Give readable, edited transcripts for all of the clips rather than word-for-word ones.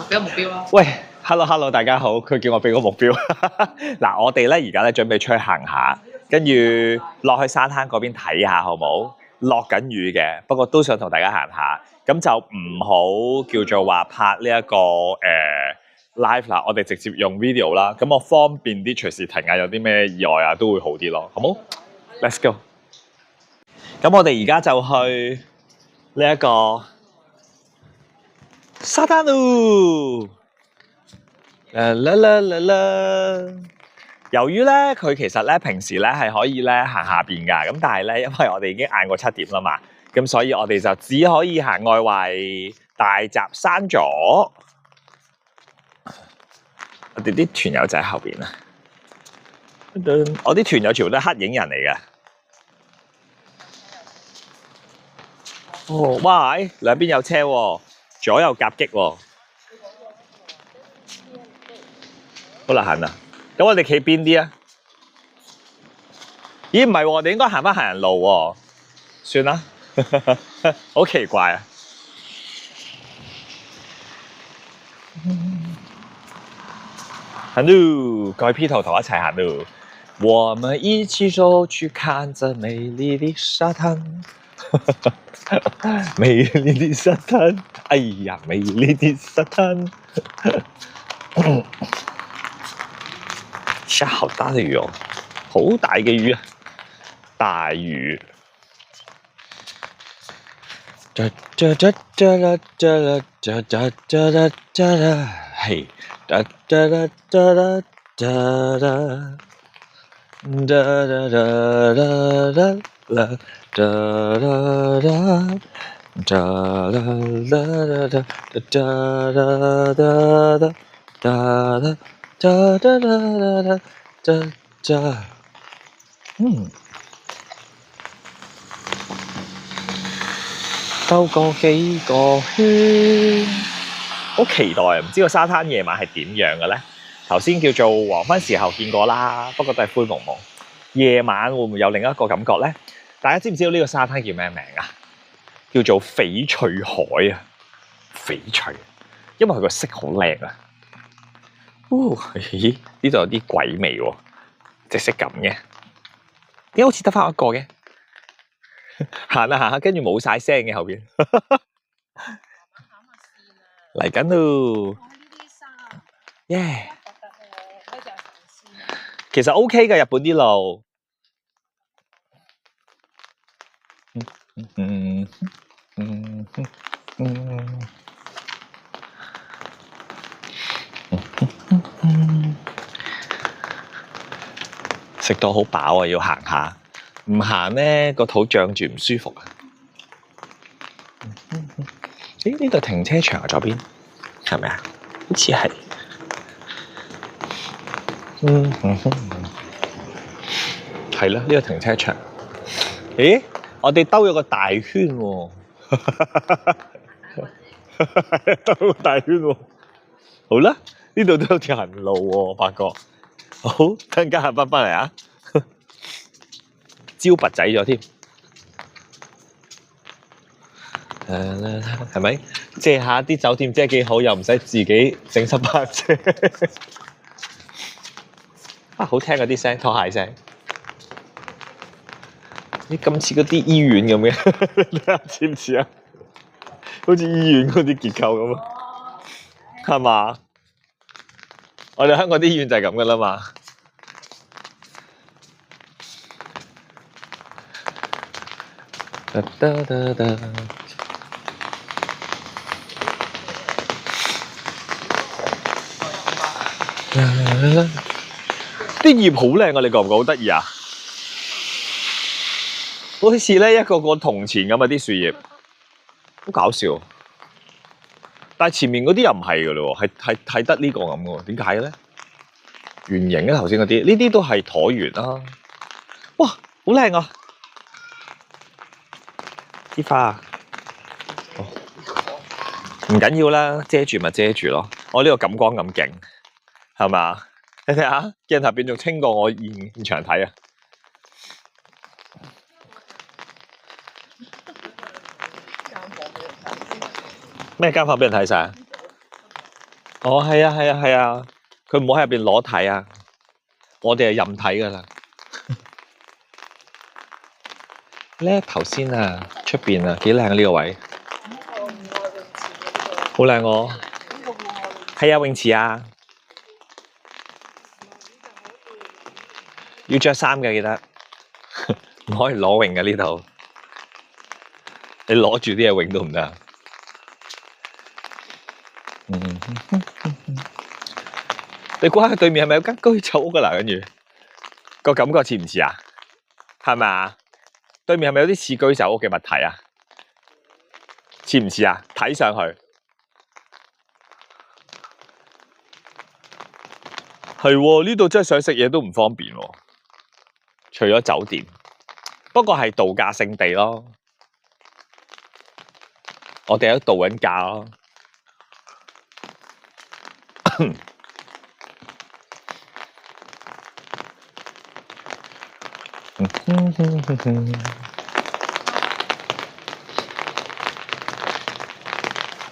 俾個目標啦。喂，hello，大家好，佢叫我俾個目標。嗱，我哋咧而家咧準備出去行下，跟住落去沙灘嗰邊睇下，好冇？落緊雨嘅，不過都想同大家行下，咁就唔好叫做話拍呢、一個live 啦，我哋直接用 video 啦，咁我方便啲隨時停啊，有啲咩意外啊都會好啲咯，好冇 ？Let's go。咁我哋而家就去呢一個沙灘咯。由於咧佢其實咧平時咧係可以咧行下邊㗎，咁但係咧因為我哋已經晏過7點啦嘛，咁所以我哋就只可以行外圍，大閘閂咗。我哋啲團友仔喺後邊啊，我啲團友全部都係黑影人嚟嘅。哦，哇！兩邊有車喎，左右夾擊喎。好難行啊！咁我哋企邊啲啊？咦，唔係喎，我哋應該行翻行人路喎。算啦，好奇怪啊！行路，各位 P 圖同我一齊行路。我們一起走去看這美麗的沙灘。美麗的沙灘，哎呀，美麗的沙灘。下好大的雨哦，好大嘅雨啊！大雨。嘿，兜過幾個圈，好期待啊！唔知個沙灘夜晚係點樣嘅咧？頭先叫做黃昏時候見過啦，不過都係灰蒙蒙。夜晚會唔會有另一個感覺咧？大家知唔知道呢個沙灘叫咩名啊？叫做翡翠海啊！翡翠，因為佢個色好靚啊！咦？呢度有啲鬼味喎，隻色咁嘅，點解好似得翻一個嘅？行下行下，跟住冇晒聲嘅後邊，嚟緊咯！耶！其實 OK 嘅，日本啲路。食到好飽啊，要行下，唔行咧個肚脹住唔舒服啊！咦？呢度停車場啊，左邊係咪啊？好似係。係啦，呢個停車場。咦？我哋兜咗個大圈喎，兜個大圈喎。好啦，呢度都有條行路喎，我發覺。好，等間行翻嚟啊！招拔仔咗添，係咪？借下啲酒店遮幾好，又唔使自己整濕把遮。啊，好聽嗰啲聲，拖鞋聲。咦，咁似嗰啲醫院咁嘅，睇下似唔似啊？好似醫院嗰啲結構咁啊，係嘛？我哋香港啲醫院就係咁噶啦嘛。啲葉好靚啊！你覺唔覺好得意啊？好似咧一個個銅錢咁啊！啲樹葉好搞笑，但係前面嗰啲又唔係噶咯，係得呢個咁嘅，點解咧？圓形嘅頭先嗰啲，呢啲都係橢圓啦。哇，好靚啊！啲花啊，唔緊要啦，遮住咪遮住咯。我呢個感光咁勁，係嘛？你睇下鏡頭邊仲清過我現場睇啊！咩間房俾人睇晒？哦，係啊，係啊，係啊，佢唔好喺入邊裸睇啊，我哋係任睇噶啦。咧頭先啊，出邊啊，幾靚啊呢個位，好靚喎。係啊，泳池啊，要着衫嘅記得，唔可以裸泳嘅呢度，你攞住啲嘢泳都唔得。你估下對面係咪有間居酒屋噶啦？跟住個感覺似唔似啊？係咪啊？對面係咪有啲似居酒屋嘅物體啊？似唔似啊？睇上去係喎，呢度真係想食嘢都唔方便喎，除咗酒店，不過係度假勝地咯。我哋喺度緊假咯。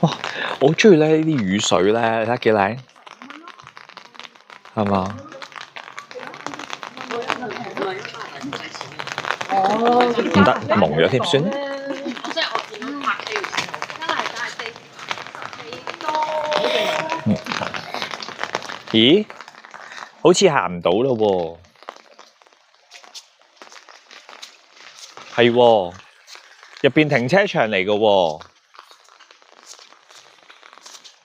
哇！我好中意咧呢啲雨水咧，你睇下幾靚，係嘛？唔得，蒙咗添，算啦。咦？好似行唔到咯喎。係喎，入邊停車場嚟嘅喎，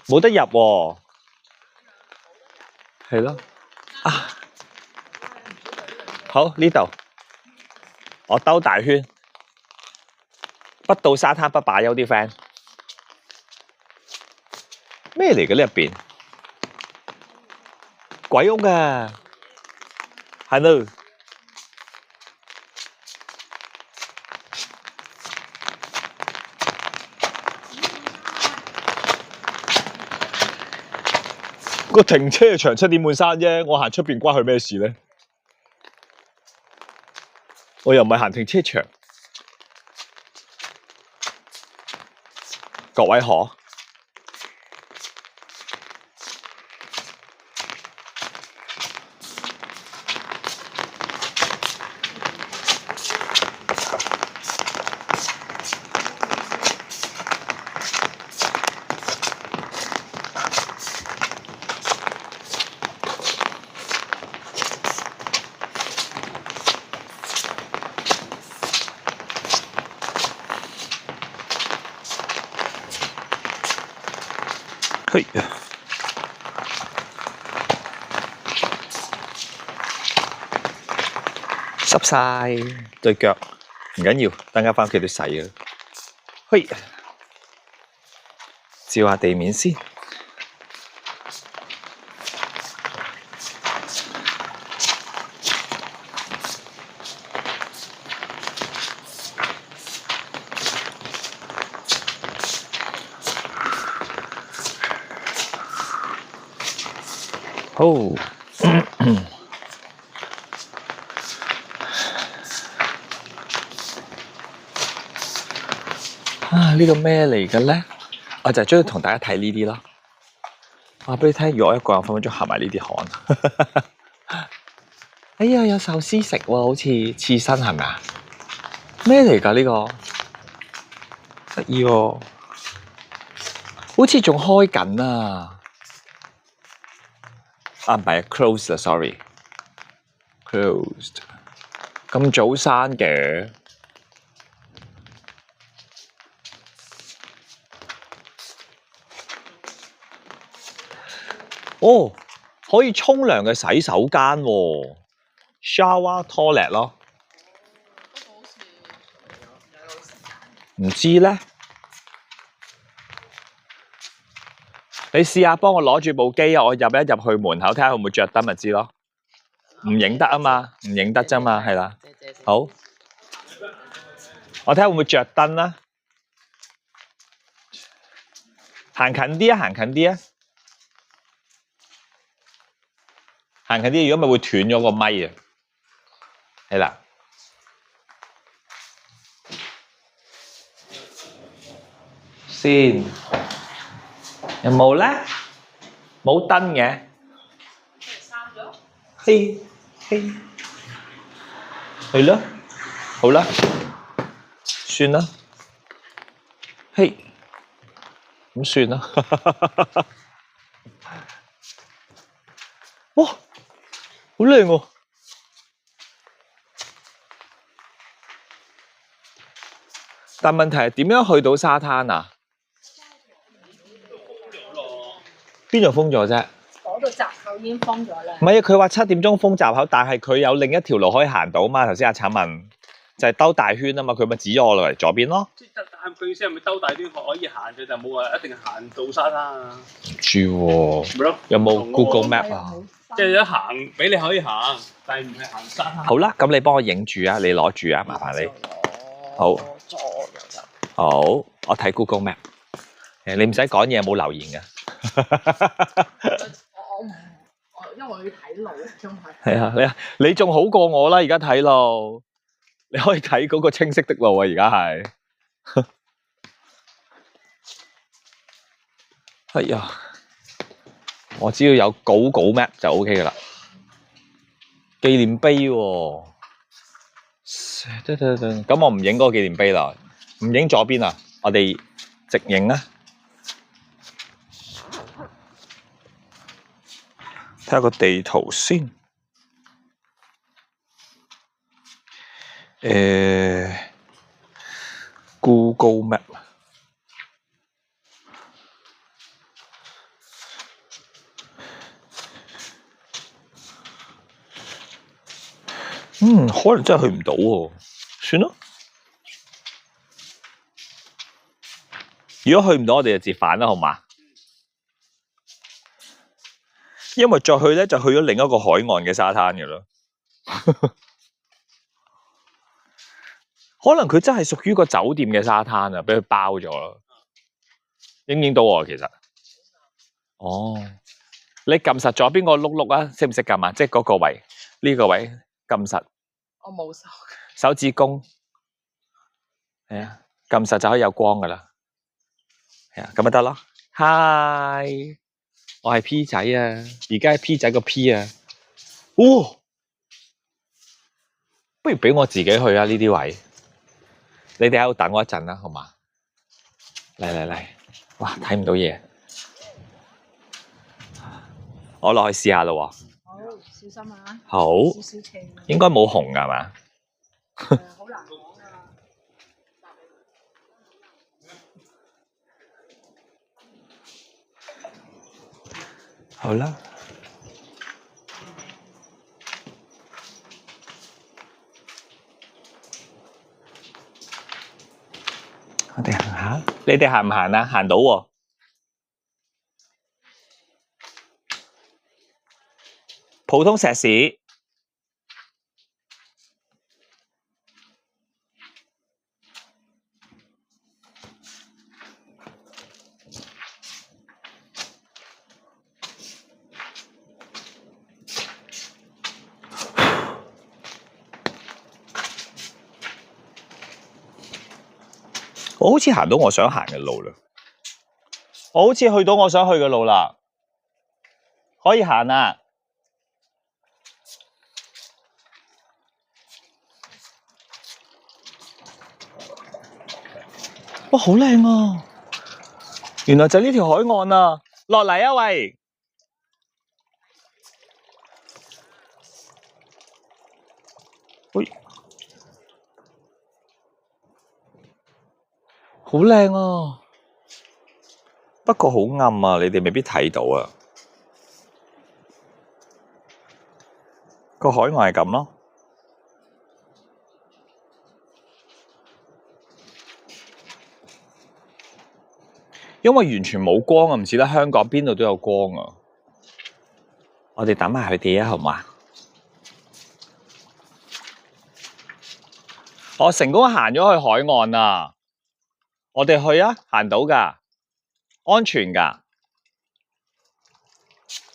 冇得入喎。係咯。啊，好呢度，我兜大圈，不到沙灘不罷休啲 friend。咩嚟嘅呢入邊？鬼屋啊！係咯。個停車場7點半閂啫，我行出邊關佢咩事咧？我又唔係行停車場。各位可？嘿，濕晒對腳，唔緊要，等間返屋企都洗嘅。嘿，照下地面先。好。啊！呢個咩嚟嘅咧？我就係中意同大家睇呢啲咯。話俾你聽，如果我一個人分分鐘行埋呢啲巷。哎呀，有壽司食喎，好似刺身係咪啊？咩嚟㗎呢個？得意喎，好似仲開緊啊！啊，唔係 closed 啦 ，sorry，closed。咁早閂嘅。哦，可以沖涼嘅洗手間喎，shower toilet 咯。唔知咧，你試下幫我攞住部機啊！我入一入去門口睇下會唔會着燈咪知咯。唔影得啊嘛，唔影得啫嘛，係啦。好，我睇下會唔會着燈啦。行近啲啊，行近啲啊，行近啲，如果咪會斷咗個咪啊。係啦。先有冇咧？冇燈嘅。嘿，嘿，係啦，好啦，算啦，嘿，咁算啦。哇，好靚喎！但問題係點樣去到沙灘啊？邊度封咗啫？嗰度閘口已經封咗啦。唔係啊，佢話7點鐘封閘口，但係佢有另一條路可以行到嘛？頭先阿橙問就係兜大圈啊嘛，佢咪指咗我落嚟左邊咯。即係但佢意思係咪兜大圈可以行嘅，就冇話一定行到沙灘啊？住喎，咪咯，有冇 Google Map 啊？即係一行俾你可以行，但係唔係行沙灘。好啦，咁你幫我影住啊，你攞住啊，麻煩你。好，好，我睇 Google Map。你唔使講嘢，冇留言嘅。因為我要睇路，仲係。係啊，你仲好過我啦，而家睇路，你可以睇嗰個清晰的路啊，而家係。哎呀，我只要有Google Map 就 OK 噶啦。紀念碑喎，咁我唔影嗰個紀念碑啦，唔影左邊啊，我哋直影啊。睇下個地圖先。Google Map。可能真係去唔到喎，算啦。如果去唔到，我哋就折返啦，好嘛？因為再去咧，就去咗另一個海岸嘅沙灘嘅啦。可能佢真係屬於個酒店嘅沙灘啊，俾佢包咗啦。影唔影到喎？其實，哦，你撳實咗邊個碌碌啊？識唔識撳啊？即係嗰個位，呢個位撳實。我冇手指公，係啊，撳實就可以有光噶啦。係啊，咁咪得咯。Hi，我係 P 仔啊，而家係 P 仔個 P 啊。哦，不如俾我自己去啊！呢啲位，你哋喺度等我一陣啦，好嘛？嚟，哇，睇唔到嘢，我落去試下啦喎。好，小心啊！好，少少氣。應該冇紅㗎係嘛？好難講啊！好啦，我哋行下，你哋行唔行啊？行到喎。普通石屎。我好似行到我想行嘅路啦，我好似去到我想去嘅路啦，可以行啦。哇，好靚啊！原來就呢條海岸啊，落嚟啊喂！喂，好靚啊！不過好暗啊，你哋未必睇到啊。個海岸係咁咯。因為完全冇光啊，唔似得香港邊度都有光啊。我哋等埋佢哋啊，好嘛？我成功行咗去海岸啊！我哋去啊，行到㗎，安全㗎，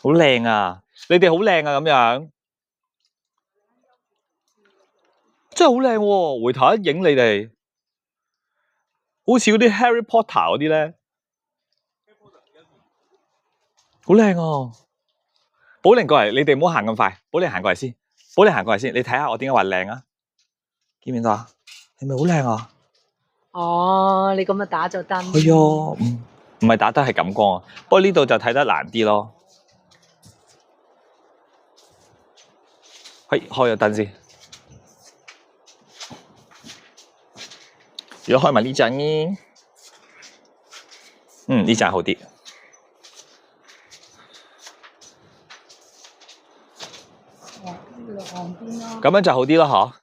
好靚啊！你哋好靚啊，咁樣真係好靚喎！回頭一影你哋，好似嗰啲 Harry Potter 嗰啲咧。好靚啊！寶玲過嚟，你哋唔好行咁快。寶玲行過嚟先，寶玲行過嚟先。你睇下我點解話靚啊？見唔見到啊？係咪好靚啊？哦，你咁樣打咗燈。係啊，唔係打燈係感光啊。不過呢度就睇得難啲咯。開咗燈先。如果開埋呢盞呢？呢盞好啲。咁樣就好啲咯，嗬。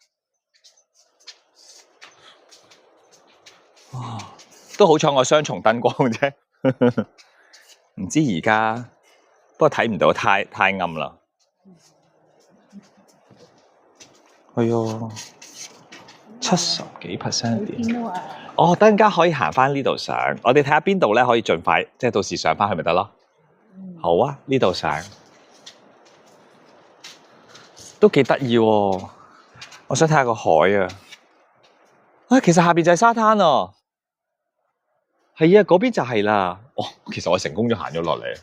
都好彩我雙重燈光啫，唔知而家，不過睇唔到，太暗啦。係啊，70幾%電。哦，等陣間可以行翻呢度上，我哋睇下邊度咧可以盡快，即係到時上翻去咪得咯。好啊，呢度上都幾得意喎。我想睇下個海啊。其實下邊就係沙灘啊。係啊，嗰邊就係啦。哦，其實我成功咗行咗落嚟，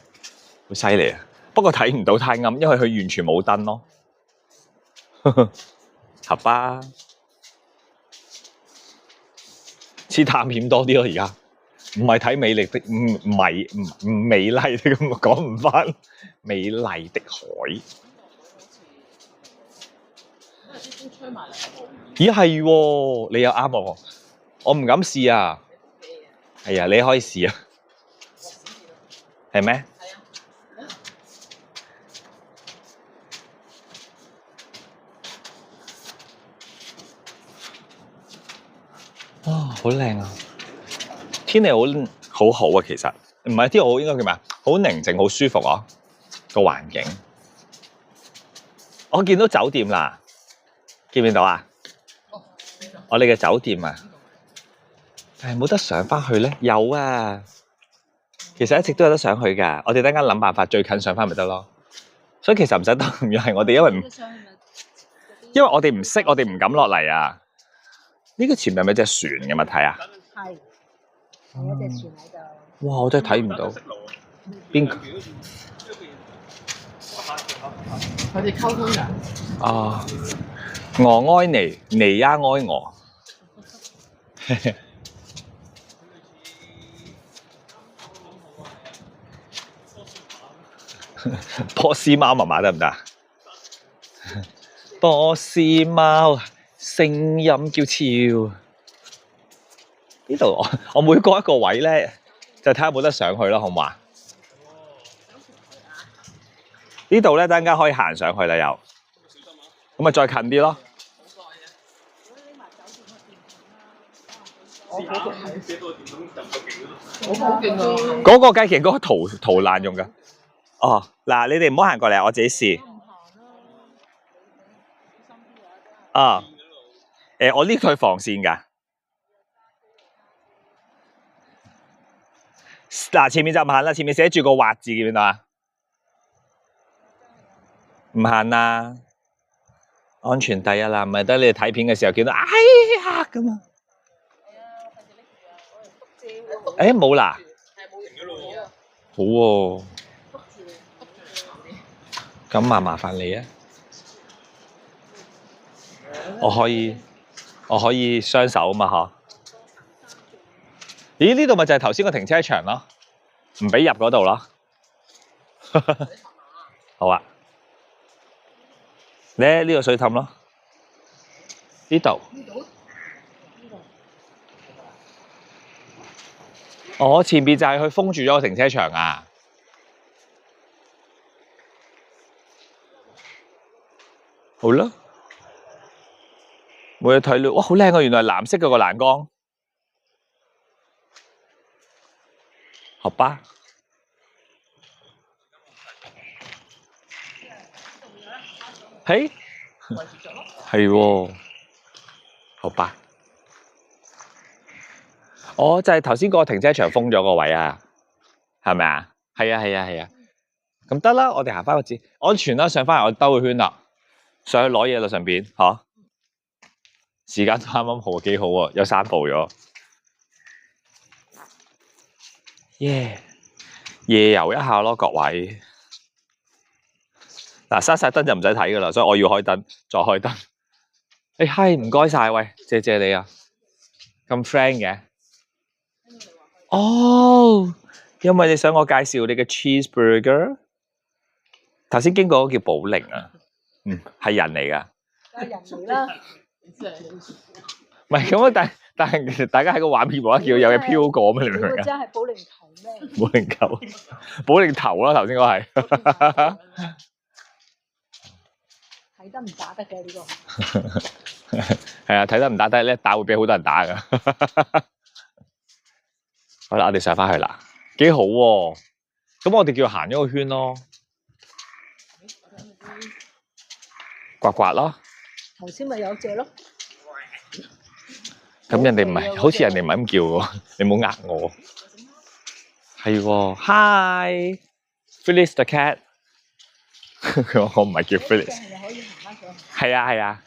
好犀利啊！不過睇唔到太暗，因為佢完全冇燈咯。合吧，似探險多啲咯。而家唔係睇美麗的唔美麗的咁講唔翻美麗的海。咦係喎，你又啱喎，我唔敢試啊。係啊，你可以試啊。係咩？哇，好靚啊！天氣好好啊，其實唔係天氣好，應該叫咩啊？好寧靜，好舒服啊個環境。我見到酒店啦，見唔見到啊？我哋嘅酒店啊，但係冇得上翻去咧。有啊，其實一直都有得上去㗎。我哋等間諗辦法最近上翻咪得咯。所以其實唔使得咁遠，係我哋因為我哋唔識，我哋唔敢落嚟啊。呢個前面係咪隻船嘅物體啊？係，有一隻船喺度。哇！我真係睇唔到邊個佢哋溝通㗎。啊！我愛你，你也愛我。波斯貓麻麻得唔得？波斯貓聲音嬌俏。呢度我每過一個位咧，就睇下有冇得上去咯，好唔好啊？呢度咧，等陣間可以行上去啦，又咁咪再近啲咯。嗰個雞翼嗰個圖爛用㗎。哦，嗱，你哋唔好行過嚟，我自己試。啊，我呢度係防線㗎。嗱，前面就唔行啦，前面寫住個滑字，見唔見到啊？唔行啦，安全第一啦，唔係得你哋睇片嘅時候見到，哎呀咁啊！冇啦，好喎，咁啊麻煩你啊，我可以雙手啊嘛嗬。咦？呢度咪就係頭先個停車場咯，唔俾入嗰度咯。好啊，呢個水氹咯，呢度。我前邊就係佢封住咗個停車場啊。好啦，冇嘢睇咯。哇，好靚啊！原來藍色嗰個欄杆。好吧。嘿，係喎，好吧。哦，就係頭先嗰個停車場封咗個位啊，係咪啊？係啊。咁得啦，我哋行翻個字，安全啦，上翻嚟我兜個圈啦，上去攞嘢啦，上邊嚇。時間啱啱好，幾好喎，有3步咗。耶！夜遊一下咯，各位。嗱，閂晒燈就唔使睇噶啦，所以我要開燈，再開燈。誒係，唔該晒，喂，謝謝你啊，咁 friend 嘅。哦，因為你想我介紹你嘅 cheeseburger。頭先經過嗰個叫寶玲啊，係人嚟噶。梗係人嚟啦。唔係咁啊，但係其實大家喺個畫面無啦啦見到有嘢飄過咩？你明唔明啊？真係保齡球咩？保齡球，保齡頭啦，頭先嗰係。睇得唔打得嘅呢個。係啊，睇得唔打得咧，打會俾好多人打噶。好啦，我哋上翻去啦，幾好喎。咁我哋叫行咗個圈咯，刮刮咯。頭先咪有隻咯。咁人哋唔係，好似人哋唔係咁叫喎，你唔好呃我。係喎 ，Hi，Phyllis the cat。我唔係叫 Phyllis。係可以行翻上去。係啊係啊，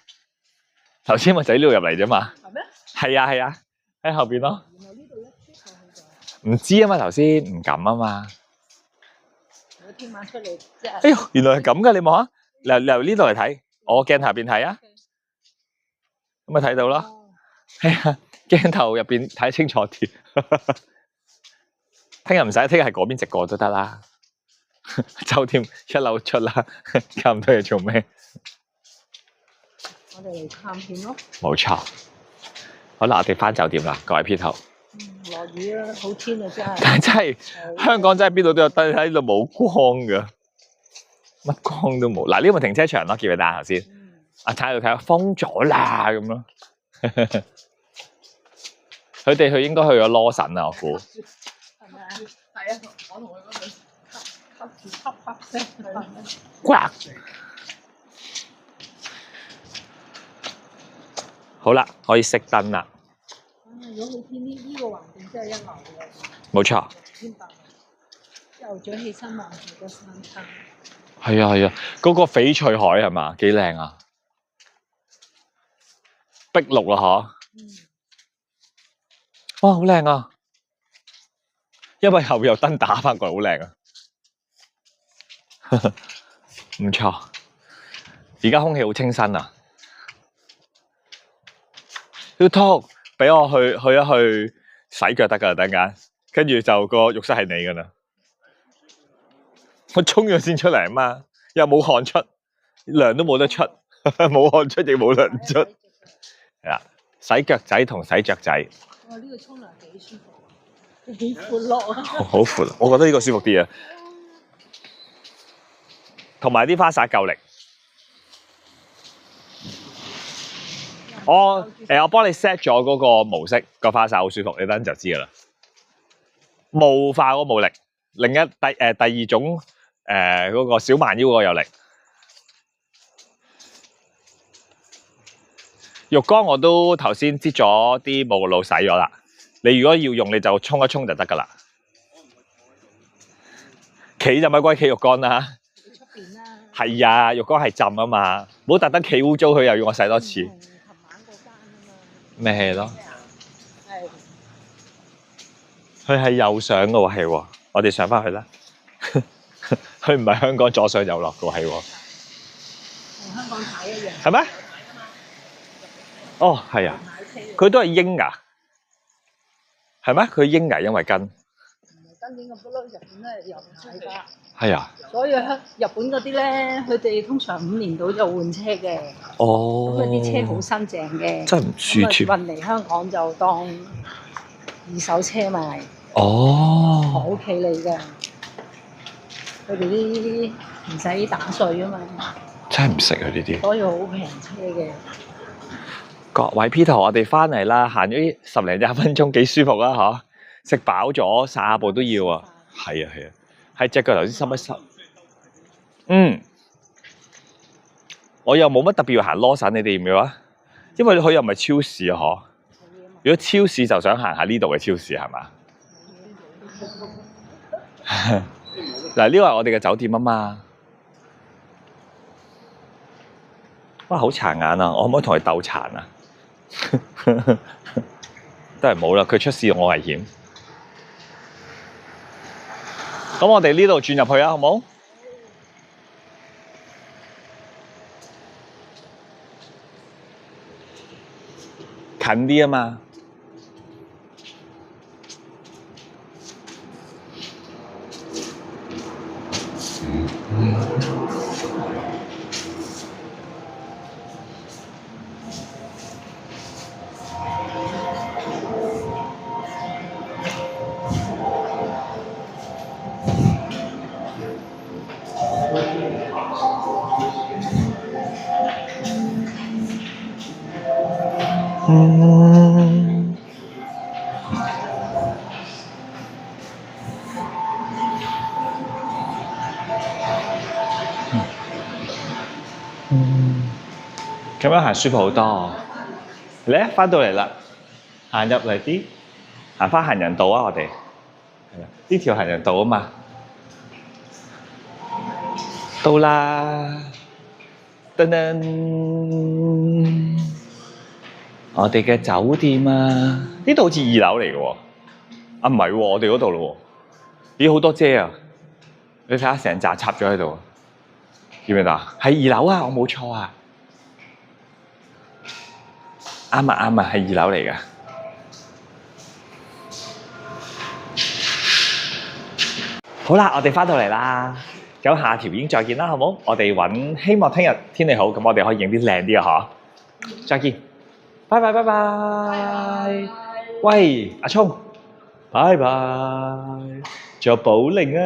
頭先咪仔呢度入嚟啫嘛。係咩？係啊係啊，喺後邊咯。然後呢度一出上去唔知啊嘛，頭先唔敢啊嘛。我聽晚出嚟即係。哎唷，原來係咁噶，你望下，由呢度嚟睇，我鏡頭入邊睇啊，咁咪睇到咯。係啊，鏡頭入邊睇清楚啲。聽日唔使，聽日喺嗰邊直過都得啦。酒店一樓出啦，搞咁多嘢做咩？我哋嚟探險咯。冇錯。好啦，我哋翻酒店啦，各位 P 頭。落雨啦，好天啊真係。但係真係香港真係邊度都有燈，喺呢度冇光噶，乜光都冇。嗱，呢個咪停車場咯，叫佢帶頭先。啊，睇度睇下，封咗啦咁咯。佢哋應該去咗羅神啊，我估。係咪啊？係啊，我同佢嗰度吸住聲。呱！好啦，可以熄燈啦。如果好天呢個環境真係一流嘅。冇錯。天白，朝早起身望住個山撐。係啊係啊，嗰個翡翠海係嘛？幾靚啊！碧綠啊嗬。哇，好靚啊！因為後邊有燈打翻過嚟，好靚啊！唔錯，而家空氣好清新啊！要拖，俾我去一去洗腳得噶啦，等陣間，跟住就個浴室係你噶啦。我沖咗先出嚟啊嘛，又冇汗出，涼都冇得出，冇汗出亦冇涼出。係啦，洗腳仔同洗雀仔。哇！呢個沖涼幾舒服，幾闊落啊！好闊，我覺得呢個舒服啲啊。同埋啲花灑夠力。我幫你 set 咗嗰個模式，個花灑好舒服，你等陣就知噶啦。霧化嗰個冇力，第二種嗰個小蠻腰嗰個有力。浴缸我都頭先擠咗啲沐浴露洗咗啦。你如果要用，你就沖一沖就得噶啦。企就咪鬼企浴缸啦。出邊啦。係啊，浴缸係浸啊嘛，唔好特登企污糟佢，又要我洗多次。琴晚嗰間啊嘛。咩係咯？係。佢係右上嘅喎，係喎。我哋上翻去啦。佢唔係香港左上右落嘅喎，係喎。同香港牌一樣。係咩？哦，係啊。佢都係鷹㗎。係咩？佢鷹㗎，因為跟。跟住個不嬲，日本都係有牌㗎。係啊。所以日本嗰啲咧，佢哋通常5年到就換車嘅。哦。咁啊啲車好新淨嘅。真係唔舒服。運嚟香港就當二手車賣。哦。好企理㗎。佢哋啲唔使打稅啊嘛。真係唔識啊呢啲。所以好平車嘅。各位 Peter，我哋翻嚟啦，行咗10零20分鐘，幾舒服啊嗬！食飽咗，散下步都要啊。係啊係啊，喺隻腳頭先濕一濕。我又冇乜特別要行羅省，你哋要唔要啊？因為佢又唔係超市啊嗬。如果超市就想行下呢度嘅超市係嘛？嗱，呢個係我哋嘅酒店啊嘛。哇，好殘眼啊！我可唔可以同佢鬥殘啊？都係冇啦，佢出事我危險。咁我哋呢度轉入去啊，好冇？近啲啊嘛。咁樣行舒服好多。嚟，翻到嚟啦，行入嚟啲，行翻行人道啊！我哋係啦，呢條行人道啊嘛，到啦，噔噔，我哋嘅酒店啊，呢度好似2樓嚟嘅喎，啊唔係喎，我哋嗰度咯喎，咦好多遮啊！你睇下成扎插咗喺度，見唔見到啊？喺2樓啊，我冇錯啊！啱啊啱啊，係2樓嚟㗎。好啦，我哋翻到嚟啦。咁下條影再見啦，好冇？我哋揾，希望聽日天氣好，咁我哋可以影啲靚啲嘅嗬。再見，拜拜拜拜。喂，阿聰，拜拜。仲有寶玲啊！